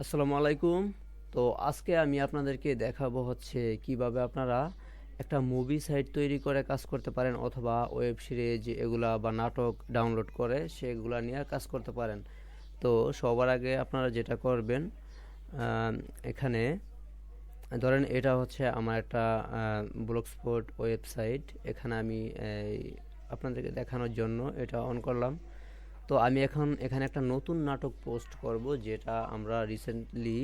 আসসালামু আলাইকুম। তো আজকে আমি আপনাদেরকে দেখাবো হচ্ছে কিভাবে আপনারা একটা মুভি সাইট তৈরি করে কাজ করতে পারেন, অথবা ওয়েব সিরিজ এগুলা বা নাটক ডাউনলোড করে সেগুলা নিয়ে কাজ করতে পারেন। তো সবার আগে আপনারা যেটা করবেন, এখানে ধরেন এটা হচ্ছে আমার একটা ব্লগস্পট ওয়েবসাইট। এখানে আমি আপনাদেরকে দেখানোর জন্য এটা অন করলাম। তো আমি এখন এখানে একটা নতুন নাটক পোস্ট করব, যেটা আমরা রিসেন্টলি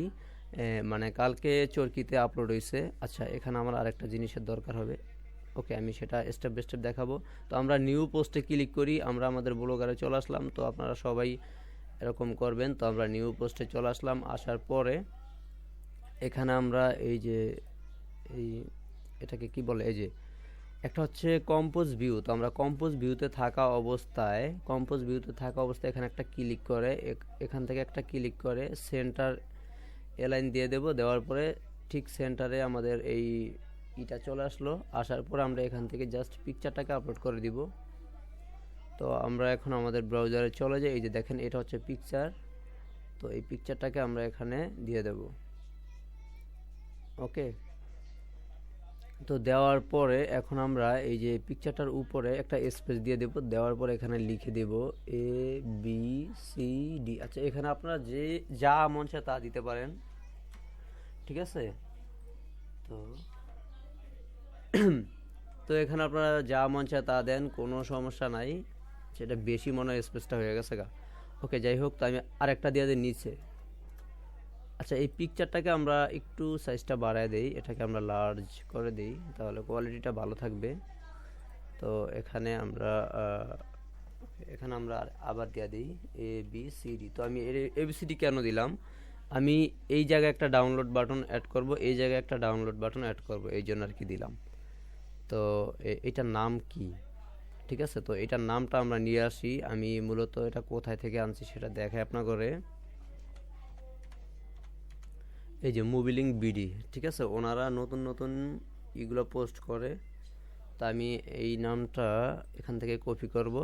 মানে কালকে চরকিতে আপলোড হয়েছে। আচ্ছা, এখানে আমার আরেকটা জিনিসের দরকার হবে। ওকে, আমি সেটা স্টেপ বাই স্টেপ দেখাবো। তো আমরা নিউ পোস্টে ক্লিক করি, আমরা আমাদের ব্লগারে চলে আসলাম। তো আপনারা সবাই এরকম করবেন। তো আমরা নিউ পোস্টে চলে আসলাম। আসার পরে এখানে আমরা এই যে এই এটাকে কি বলে, এই যে একটা হচ্ছে কম্পোজ ভিউ। তো আমরা কম্পোজ ভিউতে থাকা অবস্থায় এখানে একটা ক্লিক করে এখান থেকে একটা ক্লিক করে সেন্টার এলাইন দিয়ে দেব। দেওয়ার পরে ঠিক সেন্টারে আমাদের এই ইটা চলে আসলো। আসার পর আমরা এখান থেকে জাস্ট পিকচারটাকে আপলোড করে দিব। তো আমরা এখন আমাদের ব্রাউজারে চলে যাই। এই যে দেখেন, এটা হচ্ছে পিকচার। তো এই পিকচারটাকে আমরা এখানে দিয়ে দেব। ওকে, তো দেওয়ার পরে এখন আমরা এই যে পিকচারটার উপরে একটা স্পেস দিয়ে দেব। দেওয়ার পরে এখানে লিখে দেব ABCD। আচ্ছা, এখানে আপনারা যা মন চায় তা দিতে পারেন, ঠিক আছে? তো তো এখানে আপনারা যা মন চায় তা দেন, কোনো সমস্যা নাই। সেটা বেশি মনে হয় স্পেসটা হয়ে গেছে গা। ওকে, যাই হোক। তো আমি আরেকটা দিয়ে দিই নিচে। আচ্ছা, এই পিকচারটাকে আমরা একটু সাইজটা বাড়ায় দেই, এটাকে আমরা লার্জ করে দিই, তাহলে কোয়ালিটিটা ভালো থাকবে। তো এখানে আমরা আবার দিয়ে দিই ABCD। তো আমি ABCD কেন দিলাম, আমি এই জায়গায় একটা ডাউনলোড বাটন অ্যাড করব, এই জায়গায় একটা ডাউনলোড বাটন অ্যাড করব, এই জন্য আর কি দিলাম। তো এটার নাম কি, ঠিক আছে? তো এটার নামটা আমরা নিয়ে আসি। আমি মূলত এটা কোথায় থেকে আনছি সেটা দেখাই আপনার করে। এই যে মুভি লিঙ্ক বিডি, ঠিক আছে? ওনারা নতুন নতুন ইগুলো পোস্ট করে। তা আমি এই নামটা এখান থেকে কপি করব।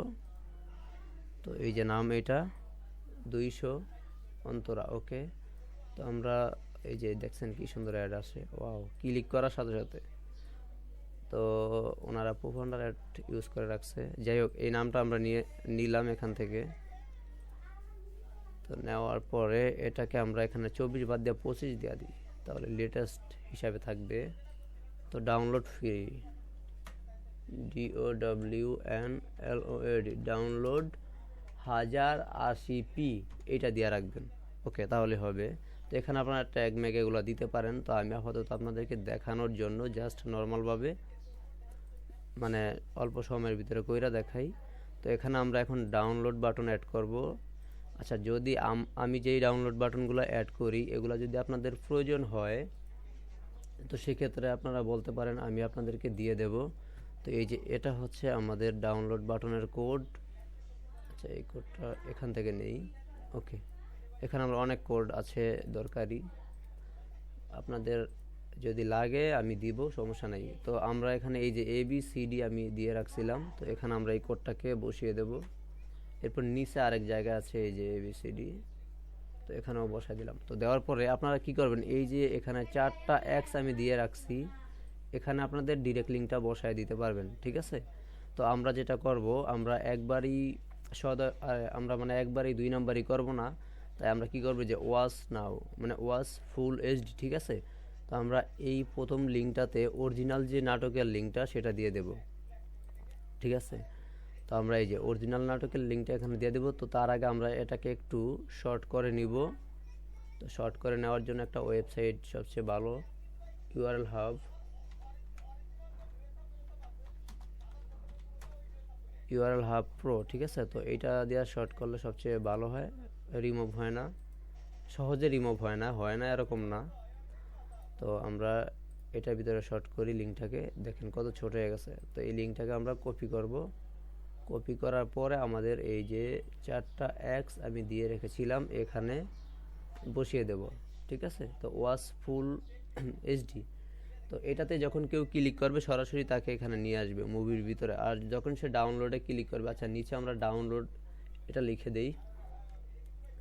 তো এই যে নাম, এটা 200 অন্তরা। ওকে, তো আমরা এই যে দেখছেন কি সুন্দর অ্যাড আসে, ওয়াও! ক্লিক করার সাথে সাথে তো ওনারা প্রোফাউন্ডার অ্যাড ইউজ করে রাখছে। যাই হোক, এই নামটা আমরা নিলাম এখান থেকে। তো নেওয়ার পরে এটাকে আমরা এখানে 24 বাদ দিয়ে 25 দিয়ে দিই, তাহলে লেটেস্ট হিসাবে থাকবে। তো download free, DOWNLOAD, download 1080p, এইটা দিয়ে রাখবেন। ওকে, তাহলে হবে। তো এখানে আপনারা ট্যাগ ম্যাগ এগুলো দিতে পারেন। তো আমি আপাতত আপনাদেরকে দেখানোর জন্য জাস্ট নর্মালভাবে, মানে অল্প সময়ের ভিতরে কইরা দেখাই। তো এখানে আমরা এখন ডাউনলোড বাটন অ্যাড করব। আচ্ছা, যদি আমি যেই ডাউনলোড বাটনগুলো অ্যাড করি এগুলো যদি আপনাদের প্রয়োজন হয়, তো সেক্ষেত্রে আপনারা বলতে পারেন, আমি আপনাদেরকে দিয়ে দেব। তো এই যে এটা হচ্ছে আমাদের ডাউনলোড বাটনের কোড। আচ্ছা, এই কোডটা এখান থেকে নেই। ওকে, এখানে আমরা অনেক কোড আছে দরকারি, আপনাদের যদি লাগে আমি দিব, সমস্যা নাই। তো আমরা এখানে এই যে ABCD আমি দিয়ে রাখছিলাম, তো এখানে আমরা এই কোডটাকে বসিয়ে দেব। এরপর নিচে আরেক জায়গা আছে এই যে ABCD, তো এখানেও বসাই দিলাম। তো দেওয়ার পরে আপনারা কি করবেন, এই যে এখানে 4টা এক্স আমি দিয়ে রাখছি, এখানে আপনাদের ডিরেক্ট লিঙ্কটা বসায় দিতে পারবেন, ঠিক আছে? তো আমরা যেটা করব, আমরা একবারই আমরা মানে একবারই 2 নাম্বারই করব না। তাই আমরা কি করব, যে ওয়াচ নাও মানে ওয়াচ ফুল এইচডি, ঠিক আছে? তো আমরা এই প্রথম লিঙ্কটাতে অরিজিনাল যে নাটকের লিঙ্কটা সেটা দিয়ে দেব, ঠিক আছে? তো আমরা এই যে অরিজিনাল নাটকের লিঙ্কটা এখানে দিয়ে দেব। তো তার আগে আমরা এটাকে একটু শর্ট করে নিব। তো শর্ট করে নেওয়ার জন্য একটা ওয়েবসাইট সবচেয়ে ভালো, ইউআরএল হাব প্রো, ঠিক আছে? তো এইটা দিয়ে শর্ট করলে সবচেয়ে ভালো হয়, রিমুভ হয় না, সহজে রিমুভ হয় না এরকম না। তো আমরা এটার ভিতরে শর্ট করি লিঙ্কটাকে, দেখেন কত ছোট হয়ে গেছে। তো এই লিঙ্কটাকে আমরা কপি করব। কপি করার পরে আমাদের এই যে 4টা এক্স আমি দিয়ে রেখেছিলাম এখানে বসিয়ে দেব, ঠিক আছে? তো ওয়াচ ফুল এইচডি, তো এটাতে যখন কেউ ক্লিক করবে সরাসরি তাকে এখানে নিয়ে আসবে মুভির ভিতরে। আর যখন সে ডাউনলোডে ক্লিক করবে, আচ্ছা নিচে আমরা ডাউনলোড এটা লিখে দেই,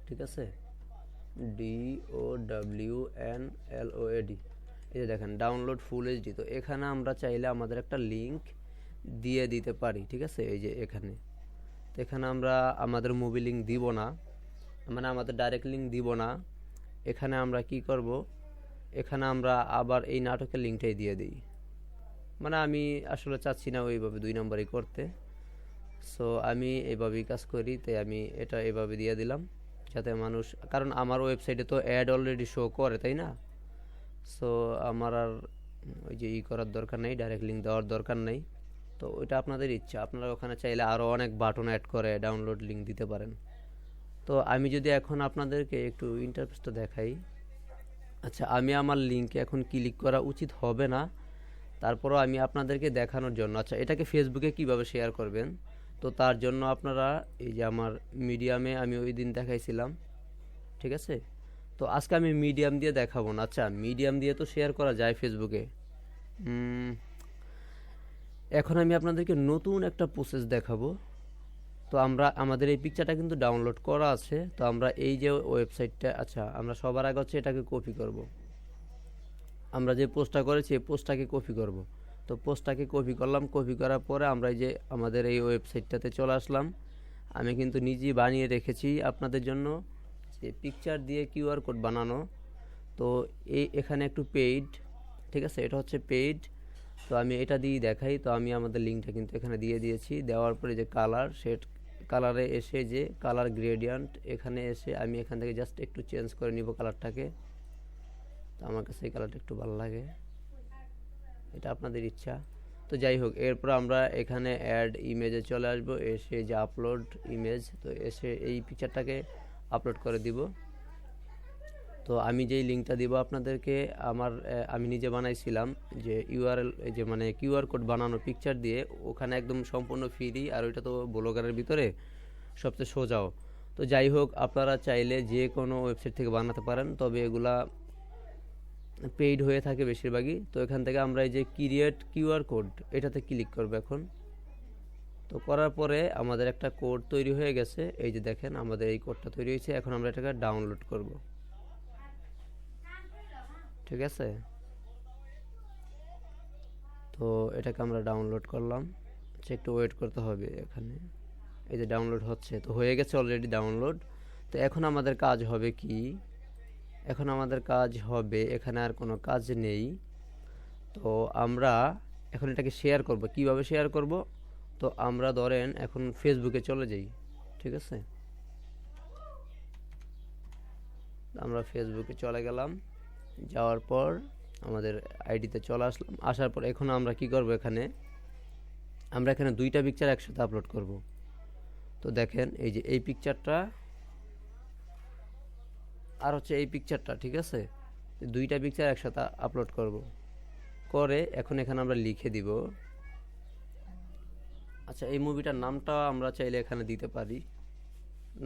ঠিক আছে? DOWNLOAD, এই যে দেখেন ডাউনলোড ফুল এইচডি। তো এখানে আমরা চাইলে আমাদের একটা লিঙ্ক দিয়ে দিতে পারি, ঠিক আছে। এই যে এখানে, তো এখানে আমরা আমাদের মুভি লিঙ্ক দিব না, মানে আমাদের ডাইরেক্ট লিঙ্ক দিব না। এখানে আমরা কি করব, এখানে আমরা আবার এই নাটকের লিঙ্কটাই দিয়ে দিই। মানে আমি আসলে চাচ্ছি না ওইভাবে 2 নম্বরই করতে, সো আমি এইভাবেই কাজ করি। তাই আমি এটা এভাবে দিয়ে দিলাম যাতে মানুষ, কারণ আমার ওয়েবসাইটে তো অ্যাড অলরেডি শো করে, তাই না। সো আমার আর ওই যে করার দরকার নেই, ডাইরেক্ট লিঙ্ক দেওয়ার দরকার নেই। তো ওইটা আপনাদের ইচ্ছা, আপনারা ওখানে চাইলে আরও অনেক বাটন অ্যাড করে ডাউনলোড লিঙ্ক দিতে পারেন। তো আমি যদি এখন আপনাদেরকে একটু ইন্টারফেসটা দেখাই। আচ্ছা, আমি আমার লিঙ্কে এখন ক্লিক করা উচিত হবে না, তারপরও আমি আপনাদেরকে দেখানোর জন্য, আচ্ছা এটাকে ফেসবুকে কিভাবে শেয়ার করবেন, তো তার জন্য আপনারা এই যে আমার মিডিয়ামে আমি ওই দিন দেখাইছিলাম, ঠিক আছে। তো আজকে আমি মিডিয়াম দিয়ে দেখাবো না। আচ্ছা, মিডিয়াম দিয়ে তো শেয়ার করা যায় ফেসবুকে। এখন আমি আপনাদেরকে নতুন একটা প্রসেস দেখাবো। তো আমরা আমাদের এই পিকচারটা কিন্তু ডাউনলোড করা আছে। তো আমরা এই যে ওয়েবসাইটটা, আচ্ছা আমরা সবার আগে হচ্ছে এটাকে কপি করব। আমরা যে পোস্টটা করেছি এই পোস্টটাকে কপি করব। তো পোস্টটাকে কপি করলাম, কপি করার পরে আমরা এই যে আমাদের এই ওয়েবসাইটটাতে চলে আসলাম। আমি কিন্তু নিজেই বানিয়ে রেখেছি আপনাদের জন্য যে পিকচার দিয়ে কিউআর কোড বানানো। তো এখানে একটু পেইড, ঠিক আছে, এটা হচ্ছে পেইড। তো আমি এটা দিয়ে দেখাই। তো আমি আমাদের লিঙ্কটা কিন্তু এখানে দিয়ে দিয়েছি। দেওয়ার পরে যে কালার, সেট কালারে এসে যে কালার গ্রেডিয়েন্ট, এখানে এসে আমি এখান থেকে জাস্ট একটু চেঞ্জ করে নিব কালারটাকে। তো আমার কাছে এই কালারটা একটু ভালো লাগে, এটা আপনাদের ইচ্ছা। তো যাই হোক, এরপর আমরা এখানে অ্যাড ইমেজে চলে আসব, এসে যে আপলোড ইমেজ, তো এসে এই পিকচারটাকে আপলোড করে দিব। তো আমি যেই লিঙ্কটা দিব আপনাদেরকে, আমি নিজে বানাইছিলাম যে ইউআরএল, যে মানে কিউআর কোড বানানো পিকচার দিয়ে, ওখানে একদম সম্পূর্ণ ফ্রি, আর ওইটা তো ব্লগারের ভিতরে সবচেয়ে সোজাও। তো যাই হোক, আপনারা চাইলে যে কোনো ওয়েবসাইট থেকে বানাতে পারেন, তবে এগুলা পেইড হয়ে থাকে বেশিরভাগই। তো এখান থেকে আমরা এই যে ক্রিয়েট কিউআর কোড, এটাতে ক্লিক করব এখন। তো করার পরে আমাদের একটা কোড তৈরি হয়ে গেছে, এই যে দেখেন আমাদের এই কোডটা তৈরি হয়েছে। এখন আমরা এটাকে ডাউনলোড করব, ঠিক আছে। তো এটাকে আমরা ডাউনলোড করলাম। আচ্ছা, একটু ওয়েট করতে হবে, এখানে এই যে ডাউনলোড হচ্ছে। তো হয়ে গেছে অলরেডি ডাউনলোড। তো এখন আমাদের কাজ হবে কি, এখন আমাদের কাজ হবে, এখানে আর কোনো কাজ নেই। তো আমরা এখন এটাকে শেয়ার করব। কিভাবে শেয়ার করব, তো আমরা ধরেন এখন ফেসবুকে চলে যাই, ঠিক আছে। আমরা ফেসবুকে চলে গেলাম, যাওয়ার পর আমাদের আইডিতে চলে আসলাম। আসার পর এখন আমরা কি করব, আমরা এখানে 2টা পিকচার একসাথে আপলোড করব। তো দেখেন এই যে এই পিকচারটা আর হচ্ছে এই পিকচারটা, ঠিক আছে। 2টা পিকচার একসাথে আপলোড করব, করে এখন এখানে আমরা লিখে দিব। আচ্ছা, এই মুভিটার নামটা আমরা চাইলে এখানে দিতে পারি,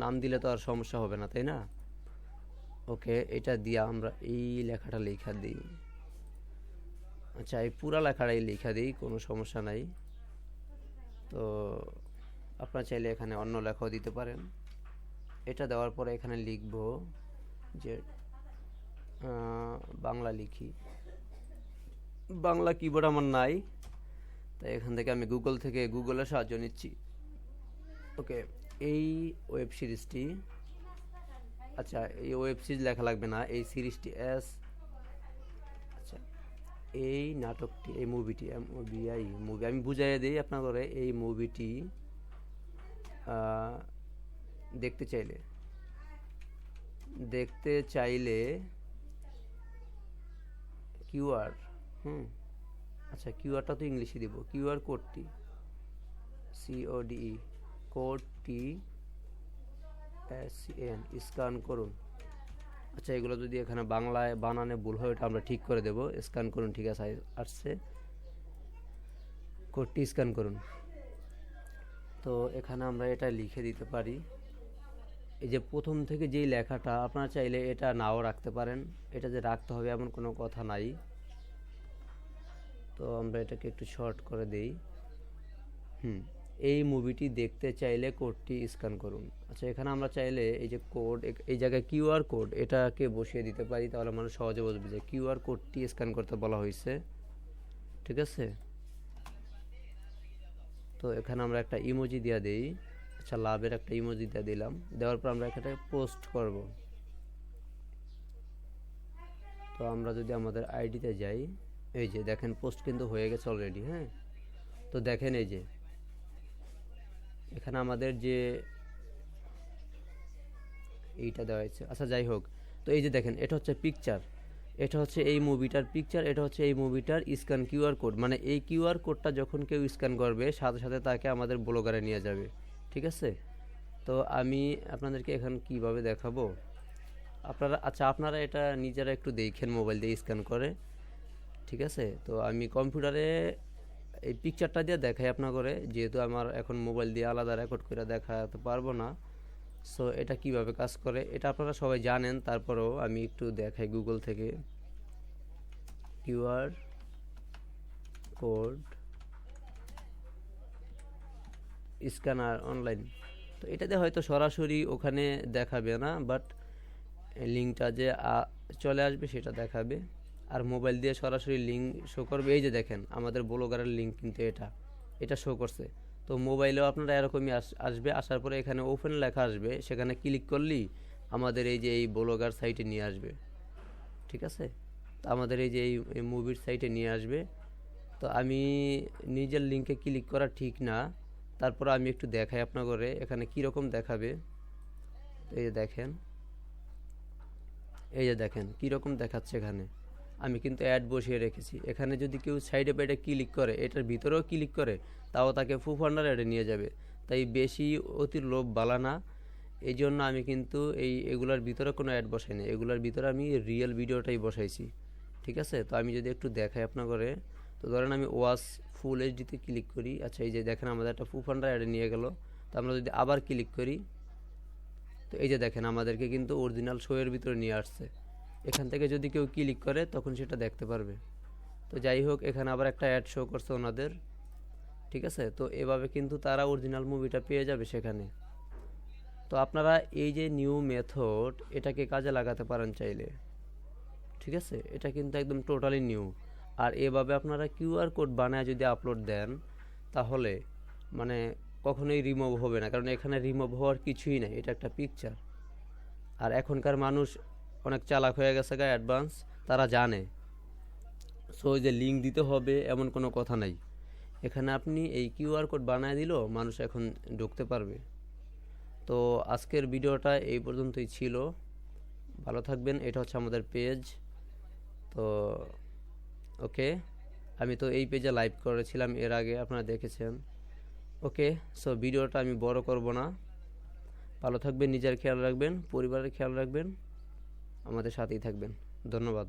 নাম দিলে তো আর সমস্যা হবে না, তাই না। ওকে, এটা দিয়ে আমরা এই লেখাটা লেখা দিই। আচ্ছা, এই পুরা লেখাটাই লেখা দিই, কোনো সমস্যা নাই। তো আপনারা চাইলে এখানে অন্য লেখাও দিতে পারেন। এটা দেওয়ার পরে এখানে লিখব যে বাংলা লিখি। বাংলা কিবোর্ড আমার নাই, তাই এখান থেকে আমি গুগলের সাহায্য নিচ্ছি। ওকে, এই ওয়েব সিরিজটি, আচ্ছা এই ওয়েব সিরিজ লেখা লাগবে না, এই সিরিজটি আচ্ছা এই নাটকটি, এই মুভিটি, মুভি আমি বুঝাইয়ে দিই আপনার করে। এই মুভিটি দেখতে চাইলে কিউআর, আচ্ছা কিউআরটা তো ইংলিশে দিব। কিউআর কোডটি, CODE, কোডটি SCN, স্ক্যান করুন। আচ্ছা, এগুলো যদি এখানে বাংলায় বানানে ভুল হয় এটা আমরা ঠিক করে দেব। স্ক্যান করুন, ঠিক আছে, আসছে। কোডটি স্ক্যান করুন। তো এখানে আমরা এটা লিখে দিতে পারি। এই যে প্রথম থেকে যেই লেখাটা, আপনারা চাইলে এটা নাও রাখতে পারেন, এটা যে রাখতে হবে এমন কোনো কথা নাই। তো আমরা এটাকে একটু শর্ট করে দেই। এই মুভিটি দেখতে চাইলে কোডটি স্ক্যান করুন। আচ্ছা, এখানে আমরা চাইলে এই যে কোড, এই জায়গায় কিউআর কোড এটাকে বসিয়ে দিতে পারি, তাহলে মানুষ সহজে বুঝবে যে কিউআর কোডটি স্ক্যান করতে বলা হয়েছে। ঠিক আছে, তো এখানে আমরা একটা ইমোজি দিয়ে দিই। আচ্ছা, লাভের একটা ইমোজি দিয়ে দিলাম, দেওয়ার পর আমরা এখানে পোস্ট করব। তো আমরা যদি আমাদের আইডিতে যাই, এই যে দেখেন পোস্ট কিন্তু হয়ে গেছে অলরেডি। হ্যাঁ, তো দেখেন এই যে এখানে আমাদের যে এইটা দেওয়া হয়েছে। আচ্ছা, যাই হোক, তো এই যে দেখেন এটা হচ্ছে পিকচার, এটা হচ্ছে এই মুভিটার পিকচার, এটা হচ্ছে এই মুভিটার স্ক্যান কিউআর কোড। মানে এই কিউআর কোডটা যখন কেউ স্ক্যান করবে সাথে সাথে তাকে আমাদের ব্লগারে নিয়ে যাবে। ঠিক আছে, তো আমি আপনাদেরকে এখন কিভাবে দেখাবো আপনারা এটা নিজেরা একটু দেখেন মোবাইল দিয়ে স্ক্যান করে। ঠিক আছে, তো আমি কম্পিউটারে এই পিকচারটা দিয়ে দেখাই আপনার করে, যেহেতু আমার এখন মোবাইল দিয়ে আলাদা রেকর্ড করে দেখাতে পারবো না। সো এটা কিভাবে কাজ করে এটা আপনারা সবাই জানেন, তারপরেও আমি একটু দেখাই গুগল থেকে। কিউআর কোড স্ক্যানার অনলাইন, তো এটাতে হয়তো সরাসরি ওখানে দেখাবে না, বাট লিঙ্কটা যে চলে আসবে সেটা দেখাবে। আর মোবাইল দিয়ে সরাসরি লিঙ্ক শো করবে। এই যে দেখেন আমাদের ব্লগারের লিঙ্ক কিন্তু এটা শো করছে। তো মোবাইলেও আপনারা এরকমই আসবে, আসার পরে এখানে ওপেন লেখা আসবে, সেখানে ক্লিক করলেই আমাদের এই যে এই ব্লগার সাইটে নিয়ে আসবে। ঠিক আছে, তো আমাদের এই যে এই মুভির সাইটে নিয়ে আসবে। তো আমি নিজের লিঙ্কে ক্লিক করা ঠিক না, তারপর আমি একটু দেখাই আপনার করে এখানে কীরকম দেখাবে। এই যে দেখেন, কীরকম দেখাচ্ছে এখানে। আমি কিন্তু অ্যাড বসিয়ে রেখেছি। এখানে যদি কেউ সাইডে বাইডে ক্লিক করে, এটার ভিতরেও ক্লিক করে, তাও তাকে ফুফান্ডার অ্যাডে নিয়ে যাবে। তাই বেশি অতি লোভ বালা না। এই জন্য আমি কিন্তু এগুলার ভিতরে কোনো অ্যাড বসাই না, এগুলার ভিতরে আমি রিয়েল ভিডিওটাই বসাইছি। ঠিক আছে, তো আমি যদি একটু দেখাই আপনার করে, তো ধরেন আমি ওয়াচ ফুল এইচডিতে ক্লিক করি। আচ্ছা, এই যে দেখেন আমাদের একটা ফুফান্ডার অ্যাডে নিয়ে গেল। তো আমরা যদি আবার ক্লিক করি, তো এই যে দেখেন আমাদেরকে কিন্তু অরিজিনাল শো এর ভিতরে নিয়ে আসছে। এখান থেকে যদি কেউ ক্লিক করে তখন সেটা দেখতে পারবে। তো যাই হোক, এখানে আবার একটা অ্যাড শো করছে ওনাদের। ঠিক আছে, তো এভাবে কিন্তু তারা অরিজিনাল মুভিটা পেয়ে যাবে সেখানে। তো আপনারা এই যে নিউ মেথড, এটাকে কাজে লাগাতে পারেন চাইলে। ঠিক আছে, এটা কিন্তু একদম টোটালি নিউ। আর এভাবে আপনারা কিউআর কোড বানায় যদি আপলোড দেন, তাহলে মানে কখনোই রিমুভ হবে না, কারণ এখানে রিমুভ হওয়ার কিছুই নাই, এটা একটা পিকচার। আর এখনকার মানুষ অনেক চালাক হয়ে গেছে, অ্যাডভান্স, তারা জানে। সো ওই যে লিঙ্ক দিতে হবে এমন কোনো কথা নাই, এখানে আপনি এই কিউআর কোড বানায় দিলেও মানুষ এখন ঢুকতে পারবে। তো আজকের ভিডিওটা এই পর্যন্তই ছিল। ভালো থাকবেন। এটা হচ্ছে আমাদের পেজ। তো ওকে, আমি তো এই পেজে লাইভ করেছিলাম এর আগে, আপনারা দেখেছেন। ওকে, সো ভিডিওটা আমি বড় করব না। ভালো থাকবেন, নিজের খেয়াল রাখবেন, পরিবারের খেয়াল রাখবেন, আমাদের সাথেই থাকবেন। ধন্যবাদ।